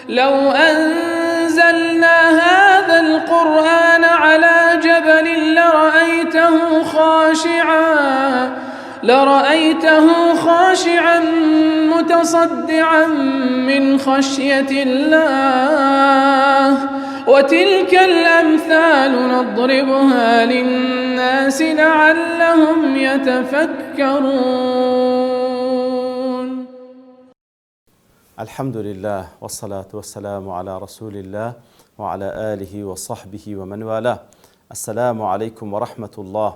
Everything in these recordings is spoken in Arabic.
لو أنزلنا هذا القرآن على جبل لرأيته خاشعا متصدعا من خشية الله وتلك الأمثال نضربها للناس لعلهم يتفكرون. الحمد لله والصلاة والسلام على رسول الله وعلى آله وصحبه ومن والاه. السلام عليكم ورحمة الله.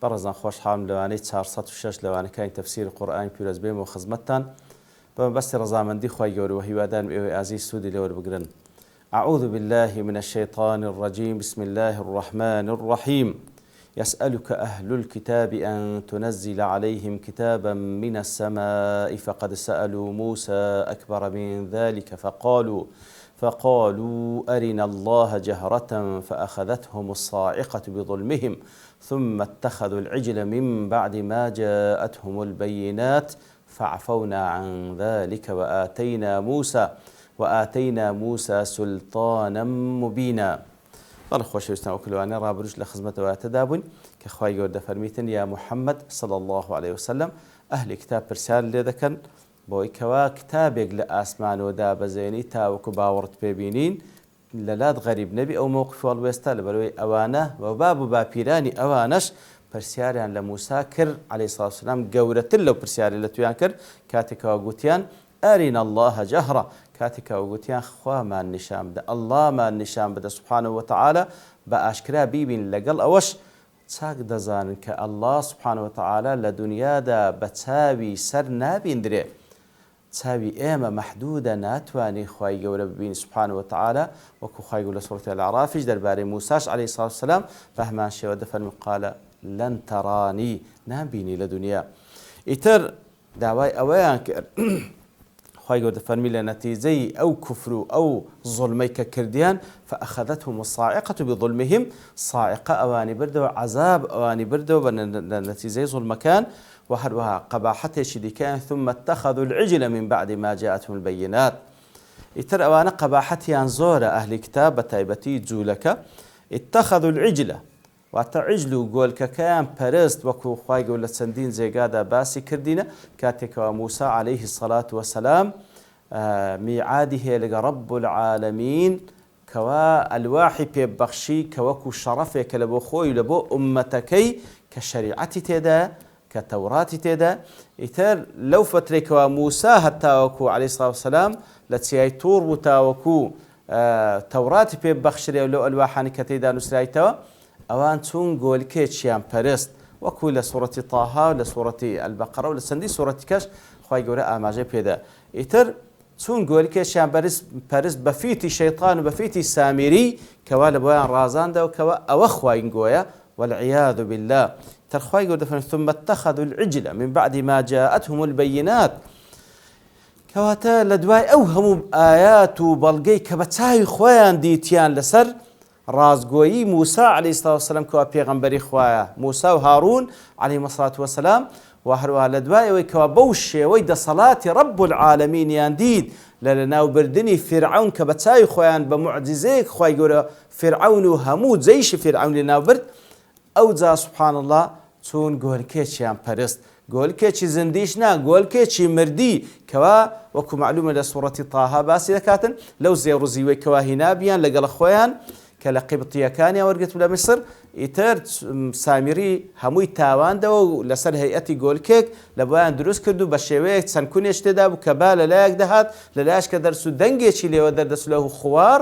برزان خوش حام لواني 406 لواني كاين تفسير القرآن بيرز بيم وخزمتان بس رضامندی خوای گەورە و هیوادارم ئێوەی ئازیز سوودی لێوە بگرن. أعوذ بالله من الشيطان الرجيم. بسم الله الرحمن الرحيم. يسألك أهل الكتاب أن تنزل عليهم كتابا من السماء فقد سألوا موسى أكبر من ذلك فقالوا أرنا الله جهرة فأخذتهم الصاعقة بظلمهم ثم اتخذوا العجل من بعد ما جاءتهم البينات فعفونا عن ذلك وآتينا موسى سلطانا مبينا. بەڵێ خۆشەویستان ئەوکلوانە ڕابردوش لە خزمەتەوە تەدابووین کە خوای گەورە فەرمیتن یا محەممەد صلی الله عليه وسلم ئەهلی کتاب پرسیار لێ دەکەن بۆی کەوا کتابێک لە ئاسمانەوە دابەزێنی تاوەکو باوەڕت پێبینین لەلات غەریب نەبی ئەو مووقف هەڵوێستا لەبەرەوەی ئەوانە و باب و باپیرانی ئەوانەش پرسیاریان لە موسا کرد عەلەیهی سڵاتو وسەلام گەورەتر لەو پرسیاری لە تویان کرد کاتێکەوە گوتیان ئەرینە الله جەهرە کاتێکەوە گوتیان خوامان نیشان بدە ئەڵڵامان نیشان بدە سوبحانەهو وتەعالە بە ئاشکرا بیبین لەگەڵ ئەوەش چاک دەزانن کە ئەڵڵا سوبحانەهو وتەعالە لە دونیادا بە چاوی سەر نابیندرێ چاوی ئێمە مەحدودە ناتوانی خوای گەورە ببین سوبحانەهو وتەعالە وەکو خوای گەورە لە سوورەتی الأعرافیش دەربارەی موساش عەلەیهی سڵاتو وسەلام بە هەمان شێوە دەفەرمێ قالە لەن تەڕانی نامبینی لە دونیا. ئیتر داوای ئەوەیان کرد خوای گەورە دەفەرمی لە نەتیجەی ئەو کوفر و ئەو زوڵمەی کە کردیان فأخذتهم الصاعقة بظلمهم صاعقة ئەوانی بردەوە عەزاب ئەوانی بردەوە لە نەتیجەی زوڵمەکان وهروها قباحتێکی دیکەیان ثم اتخذوا العجل من بعد ما جاءتهم البينات. ئیتر ئەوانە قباحەتیان زۆرە ئەهلی کتاب بە تایبەتی جوولەکە اتخذوا العجل واتە عیجل و گۆلکەکەیان پەرست وەکو خوای گەورە لە چەندین جێگادا باسی کردینە کاتێکەوە موسا عەلەیهی سەڵات وەسەلام میعادی هەیە لەگە ڕەب العالەمین کەوا ئەلواحی پێبەخشی کە وەکو شەڕەفێکە لە بۆ خۆی لە بۆ ئوممەتەکەی کە شەریعەتی تێدایە کە تەوڕاتی تێدا. ئیتر لەو فترێکەوە موسا هەتاوەکو عەلەیهی سڵاتو وسەلام لە چیای توور بوو تاوەکو تەوڕاتی پێبەخشرێ و لەو ئەلواحانی کە تێدا نووسرایتەوە ئەوان چون گۆلکێکیان پەرست وەکو لە سوورەتی تاها و لە سوورەتی ئەلبەقەرە و لە چەندی سوورەتی کەش خوای گەورە ئاماژەی پێدا. ئیتر چون گۆلکێکیان پەرست بە فیتی شەیطان و بە فیتی سامیری کەوا لە بۆیان ڕازاندەوە کەوا ئەوە خواینگۆیە والعیاذ بالله. تر خوای گەورە دەفەرمێ ثم اتخذوا العجل من بعد ما جاءتهم البينات کەواتە لە دوای ئەو هەموو ئایات و بەڵگەی کە بە چاوی خۆیان دیتیان لەسەر ڕازگۆیی موسا عەلەیهی سڵاتو وسەلام کەوا پێغەمبەری خوایە موسا و هاڕون عەلەیهیمە سڵاتو وسەلام و هەروەها لە دوای ئەوەی کەوا بەو شێوەی دەسەڵاتی ڕەب العالەمینیان دیت لە لەناوبردنی فیرعەون کە بە چاوی خۆیان بە موعجزەیەک خوای گەورە فیرعەون و هەموو جەیشی فیرعەون لێناوبرد ئەوجا سوبحان الله چون گۆلکێکیان پەرست گۆلکێکی زندیش نا گۆلکێکی مردی کەوا وەکو معلومە لە سوورەتی تاها باسی دەکاتن لەو زێڕ و زیوەی کەوا هینابیان لەگەڵ خۆیان کە لە قیبتیەکانیان وەرگرت لە میسر ئیتر سامیری هەمووی تاواندەوە و لەسەر هەیئەتی گۆلکێک لە بۆیان دروست کرد و بە شێوەیەک چەند کونێش تێدا بوو کە با لەلایەک دەهات لەلایەش کە دەرس و دەنگێکی لێوە دەردەچوو لە خوار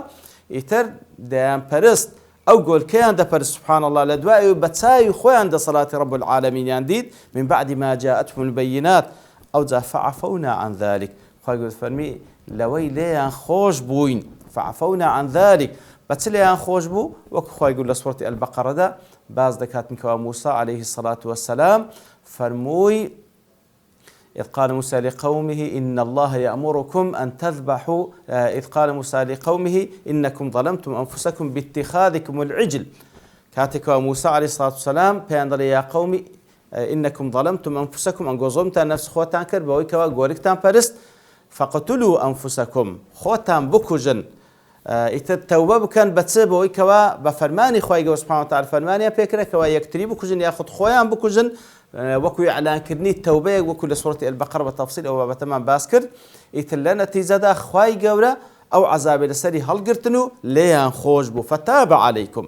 ئیتر دەیان پەرست ئەو گۆلکەیان دەپەرست سوبحان الله لە دوای بە چاوی خۆیان دەسەڵاتی ڕەب العالەمینیان دیت من بعد ما جاءتهم البينات ئەوجا فعفونا عن ذلك خوای گەورە فەرمی لەوەی لێیان خۆش بووین فعفونا عن ذلك بەچ لێیان خۆش بوو وەکو خوای گەورە لە سوورەتی ئەلبەقەرەدا باز دەکاتن کەوا موسا عەلەیهی الصلاة والسلام فەرمووی إذ قال موسى لقومه إن الله يأمركم أن تذبحوا إذ قال موسى لقومه إنكم ظلمتم أنفسكم باتخاذكم العجل كاتك موسى عليه الصلاة والسلام بيان يا قومي إنكم ظلمتم أنفسكم أن قوزمتان نفس خوتان كر بوي كوا غوركتان برست فقتلوا أنفسكم خوتان بكوجن ئیتر تەوبە بکەن بەچێ بەوەی کەوا بە فەرمانی خۆی گەورە سوبحانەهو وتەعالا فەرمانیان پێکرێتەوە یەکتری بکوژن یاخود خۆیان بکوژن وەکو ئیعلانکردنی تەوبەیەک وەکو لە سوورەتی ئەلبەقەرە بە تەفسیل ئەو بابەتەمان باس کرد ئیتر لە نەتیجەدا خۆی گەورە ئەو عەزابە لەسەری هەڵگرتن و لێیان خۆش بوو فتاب عەلەیکم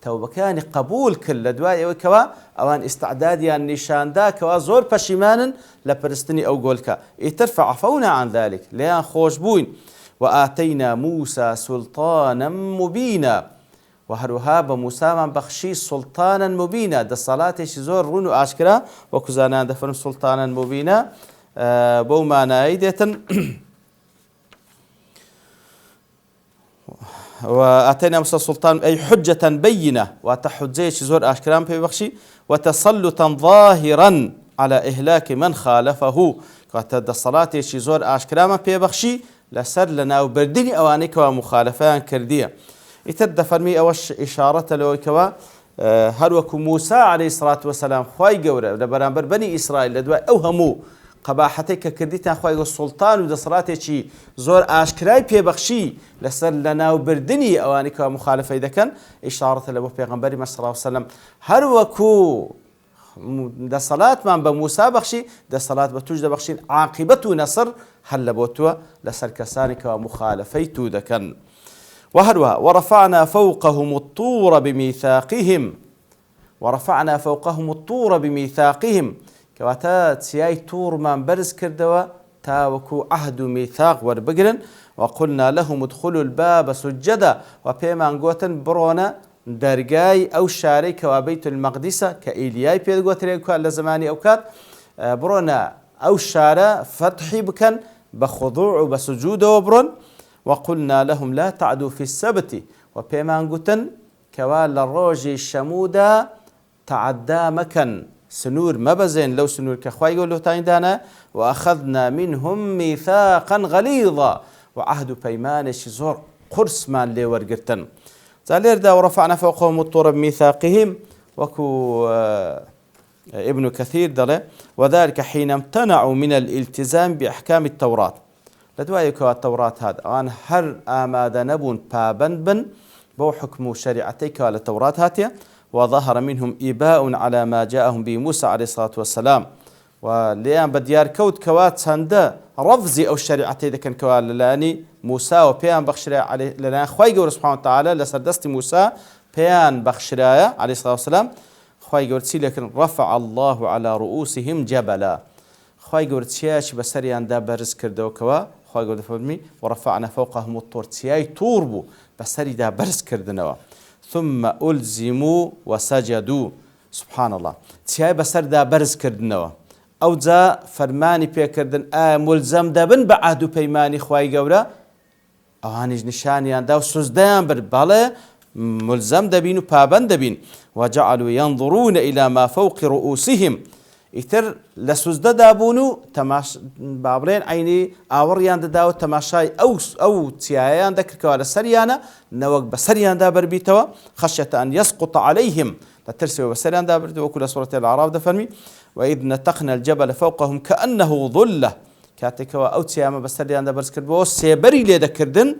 تەوبەکانی قبول کرد لە دوای ئەوەی کەوا ئەوان ئیستعدادیان نیشاندا کەوا زۆر پەشیمانن لە پەرستنی ئەو گۆلکە ئیتر فعەفەونا عن ذلك لێیان خۆش بووین وآتينا موسى سلطانا مبينا وهروها بموسى من بخشي سلطانا مبينا ده صلاة زور رون وآشكرا وكزانا دفن سلطانا مبينا بوما نايدة وآتينا موسى سلطان أي حجة بينة وتحجي زور آشكرا بخشي وتسلطا ظاهرا على إهلاك من خالفه وتد صلاة زور آشكرا بخشي لسر لنا وبردني أواني كوا مخالفان كردية يتد فرمي أوش إشارة لو كوا هروك موسى عليه الصلاة والسلام خواي جورا لبرامبر بني إسرائيل لدواء أوهمو قباحتك كرديتان خواي السلطان ودا صلاة شي زور آشكراي بيبخشي لسر لنا وبردني أواني كوا مخالفة إذا كان إشارة لو بيغمبري صلى الله عليه وسلم هروكو ده صلاة من بموسى بخشي ده صلاة بتوجد بخشين عاقبته نصر هل بوتوا لسر كسانك ومخالفيتو دكن وهروها ورفعنا فوقهم الطور بميثاقهم ورفعنا فوقهم الطور بميثاقهم كواتا تسياي طور من برز كردوا تاوكو عهد ميثاق وربقرن وقلنا لهم ادخلوا الباب سجدا وبيمان قوتن برونا درجاي أو شاري كوابيت المقدسة كإيلياي بيدقوتريكو على زماني أوكات برونا أو شارع فتحي بكن بخضوع وبسجود وبرن وقلنا لهم لا تعدوا في السبت وبيمان قتن كوال الروجي الشمودة تعدى مكن سنور مبزين لو سنور كخواي يقولوا تايندانا وأخذنا منهم ميثاقا غليظا وعهد بيمان شزور قرص مان لي ورقرتن زالير دا ورفعنا فوقهم الطور بميثاقهم وكو ابن كثير دله وذلك حين امتنعوا من الالتزام بأحكام التوراة لدوايك التوراة هذا أن هر آماد نبون بابن بن بو حكم شريعتك على التوراة هاتيا وظهر منهم إباء على ما جاءهم به موسى عليه الصلاة والسلام وليان بديار كوت كوات سندا رفزي أو شريعتي إذا كان كوال لاني موسى وبيان بخشرا عليه لنا خواي جور سبحانه وتعالى لسردست موسى بيان بخشرايا عليه الصلاة والسلام خواي جور تسي لكن رفع الله على رؤوسهم جبلا خواي جور تسياش بسريان دا برز كردو كوا خواي جور دفرمي ورفعنا فوقهم الطور تسياي توربو بسري دا برز كردنوا ثم ألزموا وسجدوا سبحان الله تسياي بسر دا برز كردنوا أو جا فرماني بيكردن ملزم دبن بعهد بيماني خواي جورا أوانيج نشانيان دا وسوزدان بربالة ملزم دبين وبابن دبين وجعلوا ينظرون إلى ما فوق رؤوسهم إتر لسوزدا دابونو تماش بابرين عيني آوريان داو تماشاي أو تيايان ذكر كوالا سريانا نوق بسريان دابر بيتوا خشية أن يسقط عليهم لترسي بسريان دابر وكل سورة الأعراف دفرمي وإذ نتقنا الجبل فوقهم كأنه ظلة كاتكوا أو تياما بسريان دابر سكربو سيبري لي ذكردن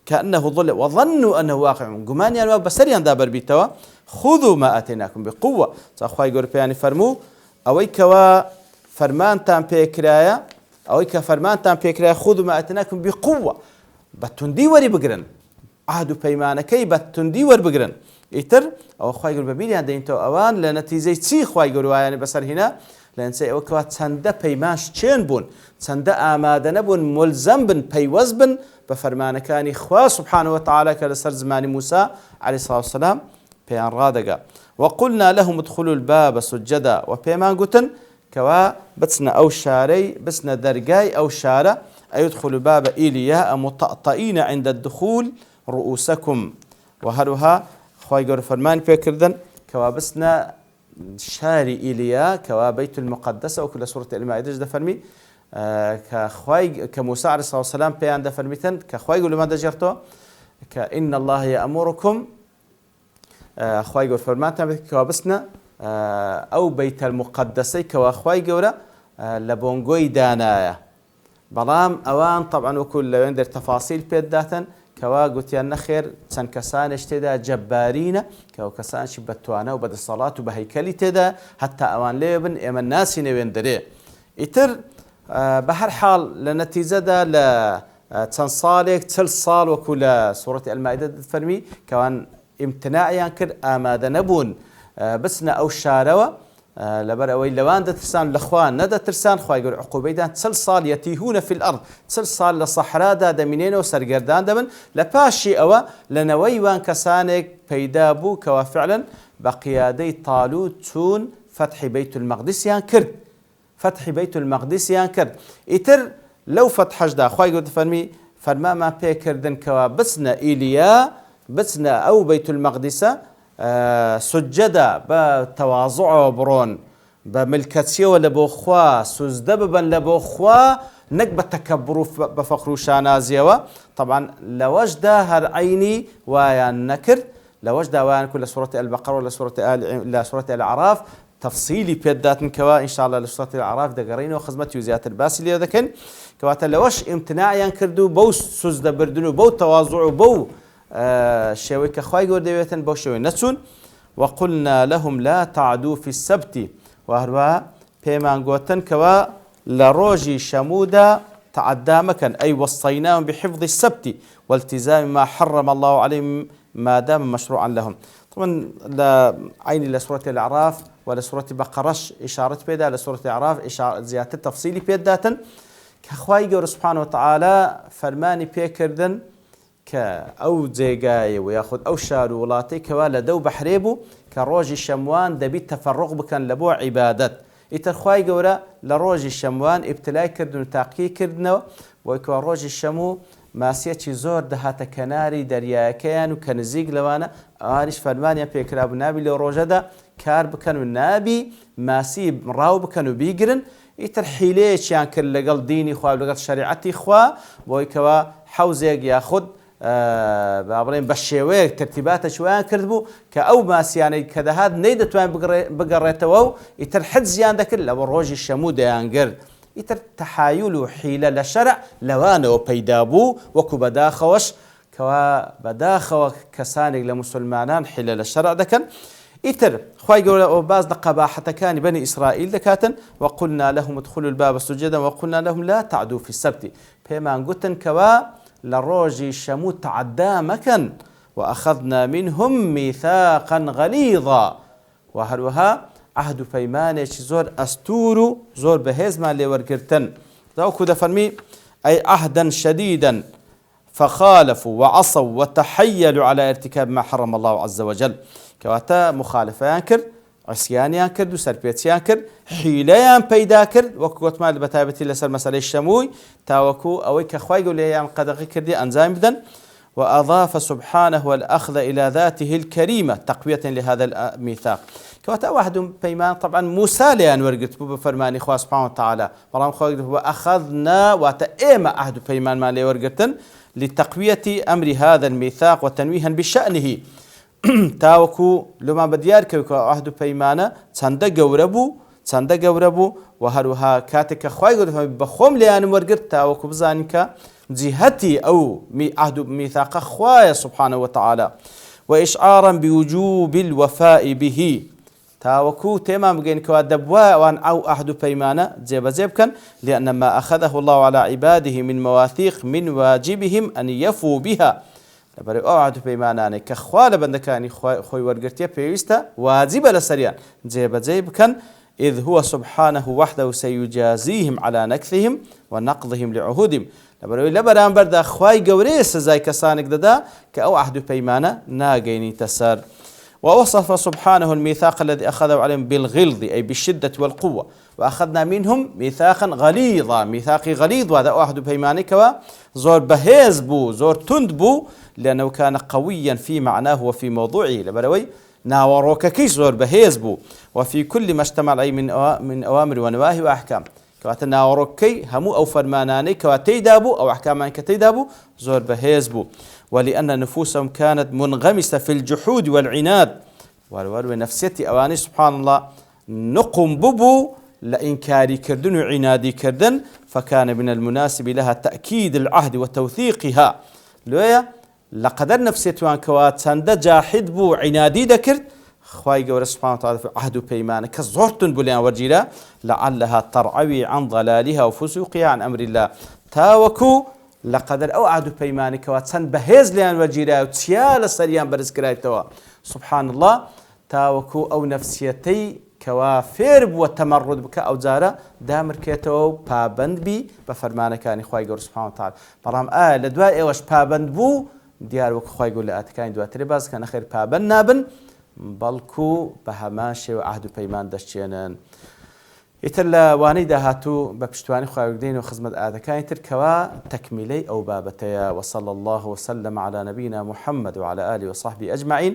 كأنه ظل وظنوا أنه واقع قمانيا يعني بسريان دابر بيتوا خذوا ما أتيناكم بقوة صاحوا يقول بياني فرمو أويكوا فرمان تام بيكرايا أويك فرمان تام بيكرايا خذوا ما أتيناكم بقوة بتندي وري بقرن عهد بيمانكي بتندي ور بقرن إتر أو خواي يقول ببيني عند إنتو أوان لنتيجة تسي خواي يقولوا يعني بسر هنا لأن سي أوكوا تسندا بيماش تشين بون تسندا آمادة بون ملزم بن بيوز بن بفرمانكاني خوا سبحانه وتعالى كالسر زمان موسى عليه الصلاة والسلام بيان رادقا وقلنا لهم ادخلوا الباب سجدا وبيمان قتن كوا بسنا أو شاري بسنا درقاي أو شارة أي يدخلوا باب إيلياء مطأطئين عند الدخول رؤوسكم وهلها خواي قول فرمان بيكردن كوا بسنا شاري إيلياء كوا بيت المقدس وكل سورة المائدة ده فرمي كخواي كموسى عليه الصلاة والسلام بيان ده فرميتن كخواي يقول ماذا جرتوا كإن الله يأمركم خواي يقول فرمان كوا بسنا أو بيت المقدس كوا خواي يقول لبونغوي دانايا بەڵام ئەوان طبعا وەکو لەوێن دەر تەفاسیل پێت داتن کەوا گوتیان نەخێر چەند کەسانش تێدا جەبارینە کەەوە کەسانشی بەتوانە و بەدەسەڵات و بە هەیکەلی تێدا هەتا ئەوان لێ بن ئێمە ناسی نەوێن دەرێ ئیتر بە هەر حاڵ لە نەتیجەدا لە چەند ساڵێک 40 ساڵ وەکو لە سوورەتی ئەلمائیدە دەفەرمی کەوان ئیمتناعیان کرد ئامادە نەبوون بچنە ئەو شارەوە لەبەر ئەوەی لەوان دەترسان لەخوا نەدەترسان خوای گەورە عقوبەیدان 40 ساڵ یەتیهونە فی الأرض 40 ساڵ لە سەحرادا دەمینێنەوە سەرگەردان دەبن لە پاشی ئەوە لەنەوەی وان کەسانێک پەیدا بوو کەوا فعلا بە قیادەی تاڵوت چوون فتحی بەیت المەقدسیان کرد فتحی بەیت المەقدسیان کرد ئیتر لەو فتحەشدا خوای گەورە دەفەرمی فەرمامان پێکردن کەوا بچنە ئیلیا بچنە ئەو بەیت المەقدسە سجدە بە تەواضوعەوە بڕۆن بە ملکەچیەوە لە بۆ خوا سوزدە ببن لە بۆ خوا نەک بە تەکەبڕ و بە فەخر و شانازیەوە طبعا لەوەشدا هەر عەینی وایان نەکرد لەوەشدا وایان کرد لە سوورەتی ئەلبەقەرە و لە سوورەتی ئەلعەراف تەفسیلی پێداتن کەوا ئینشاءالله لە سوورەتی ئەلعەراف دەگەڕێنەوە خزمەتی و زیاتر باسی لێ دەکەن کەواتە لەوەش ئیمتناعیان کرد و بەو سوزدەبردن و بەو تەواضوع و بەو شێوەی کە خوای گەورە دەوێتن بەو شێوەی نەچوون وقلنا لهم لا تعدوا في السبت وهروە پێمان گوتن کەوا لە ڕۆژی شەموودا تعدا مەکەن ئەی وەصەیناهم بحفظ السبت والتزام ما حرم الله عليهم ما دام مشروعا لهم طبعا عيني لسورة الأعراف ولا سورة بقرة إشارة بيدا لسورة الأعراف إشارة زيادة تفصيلي بيداتن كخواي جور سبحانه وتعالى فرماني بيكردن كأو جێگایە و یاخود ئەو شار و وڵاتەی کەوا لە دەو بەحرێ بوو کە ڕۆژی شەموان دەبیت تەفەڕق بکەن لە بۆ عیبادەت ئیتر خوای گەورە لە ڕۆژی شەموان ئیبتلای کردن و تاقی کردنەوە بۆی کەوا ڕۆژی شەموو ماسیەکی زۆر دەهاتە کەناری دەریایەکەیان و کە نزیک لەوانە ئەوانیش فەرمانیان پێکرابوو نابی لە ڕۆژەدا کار بکەن و نابی ماسی ڕاو بکەن و بیگرن ئیتر حیلەیەکیان کرد لەگەڵ دینی خوا لەگەڵ شەریعەتی خوا بۆی کەوا حەوزێک یاخود بابڕێن بە شێوەیەک ترتیباتە شویان کرد بوو کە ئەو ماسیانەی کە دەهات نەیدەتوان بگەڕێتەوە و ئیتر حەجزیان دەکرد لەوە ڕۆژی شەموو دەیانگرت ئیتر تەحایل و حیلە لە شەرع لەوانەوە پەیدا بوو وەکو بەداخەوەش کەوا بەداخەوە کەسانێک لە موسڵمانان حیلە لە شەرع دەکەن ئیتر خوای گەورە ئەو باز لە قەباحەتەکانی بەنی ئیسرائیل دەکاتن وقلنا لهم ادخلوا الباب سجدا وقلنا لهم لا تعدوا في السبت پێمان گوتن کەوا لە ڕۆژی شەموو تعدا مەکەن وأخذنا منهم ميثاقا غليظا وهروها عهد و پەیمانێکی زۆر ئەستور و زۆر بەهێزمان لێوەرگرتن داوەکو دەفەرمی ئەی عهدا شديدا فخالفوا وعصوا وتحيلوا على ارتكاب ما حرم الله عز وجل کەواتە مخالفەیان کرد عسیانیان کرد و سەرپێچیان کرد حیلەیان پەیدا کرد وەکو گوتمان بەتایبەتی لەسەر مەسەلەی شەمووی تاوەکو ئەوەی کە خوای گەورە لێیان قەدەغی کردی ئەنجام بدەن وأضاف سبحانه الأخذ إلى ذاته الكريمة تقوية لهذا الميثاق كواتا واحد بيمان طبعا موسى ليان ورقت بفرماني خواه سبحانه وتعالى برام خواه وأخذنا وتأيما عهد بيمان ما لي ورقتن لتقوية أمر هذا الميثاق وتنويها بشأنه تاوەکو لۆمان بە دیار کەوکە عهد و پەیمانە چەندە گەورە بوو و هەروەها کاتێک کە خوای گەورە بەخۆم لێیانم وەرگرت تاوەکو بزانین کە جیهەتی ئەو عهد و میثاقە خوایە سبحانه وتعالى وإشعارا بوجوب الوفاء به تاوەکو تێمان بگەینکەوە دەبوایە ئەوان ئەو عهد و پەیمانە جێبەجێ بکەن لأن ما أخذه الله على عباده من مواثيق من واجبهم أن يفوا بها لەبەرەوەی ئەو عهد و پەیمانانەی کە خوا لە بەندەکانی خۆی وەرگرتیە پێویستە واجبە لەسەریان جێبەجێ بکەن إذ هو سبحانه وحده سيجازيهم على نكثهم ونقضهم لعهودهم لەبەرەوەی لە بەرامبەردا خوای گەورەیە سزای کەسانێک دەدا کە ئەو عهد و پەیمانە ناگەینیتە سەر ووصف سبحانه الميثاق الذي أخذه عليهم بالغلظ أي بالشدة والقوة وأخذنا منهم ميثاقا غليظا ميثاقي غليظ وهذا عهد بيماني كوا زور بهيز بو زور تند بو لأنه كان قويا في معناه وفي موضوعه لبروي ناوروككي زور بهيز بو وفي كل ما اشتمل عليه من أوامر ونواهي وأحكام كواتە ناوەڕۆکەی هەموو ئەو فەرمانانەی کەوا تێیدا بوو ئەو ئەحکامان کە تێیدا بوو زۆر بەهێز بوو ولأن نفوسهم كانت منغمسة في الجحود والعناد وەروەروێ نفسيتي ئەوانەی سبحان الله نقم ببوو لإنكاري كردن وعنادي كردن، فكان من المناسب لها تأكيد العهد وتوثيقها. لويا لقدر نفسيتوان كوات سند جاحد بو عنادي دكرت خواي قول سبحانه وتعالى في عهد بيمان كزورتن بليان وجيلا لعلها ترعوي عن ضلالها وفسوقها عن أمر الله. تاوكو لقدر أو عهد بيمان كوات سند بهز ليان وجيلا وتسيال السريان برزكرايتوا سبحان الله. تاوكو أو نفسيتي كوافر والتمرد بك أو زارة دامر كيتو بابند بي بفرمانه كان خواي قول سبحانه وتعالى برام لدواء إيوش بابند بو ديار وك خواي قول لأتكاين دواتري باز كان خير بابن نابن بەڵکو بە هەمان شێوە عهد و پەیمان دەستچێنن. ئیتر لە وانەی داهاتوو بە پشتوانی خوا دێین و خزمەت ئاەکانی تر کەوا تەکمیلەی ئەو بابەتەیە. وصلى الله وسلم على نبينا محمد وعلى آله وصحبه أجمعين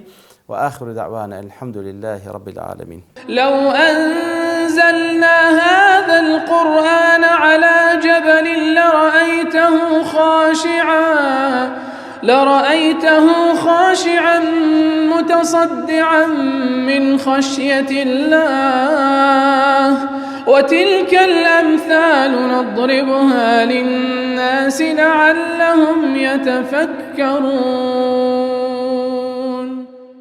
وآخر دعوانا الحمد لله رب العالمين. لو أنزلنا هذا القرآن على جبل لرأيته خاشعا متصدعا من خشية الله. وتلك الأمثال نضربها للناس لعلهم يتفكرون.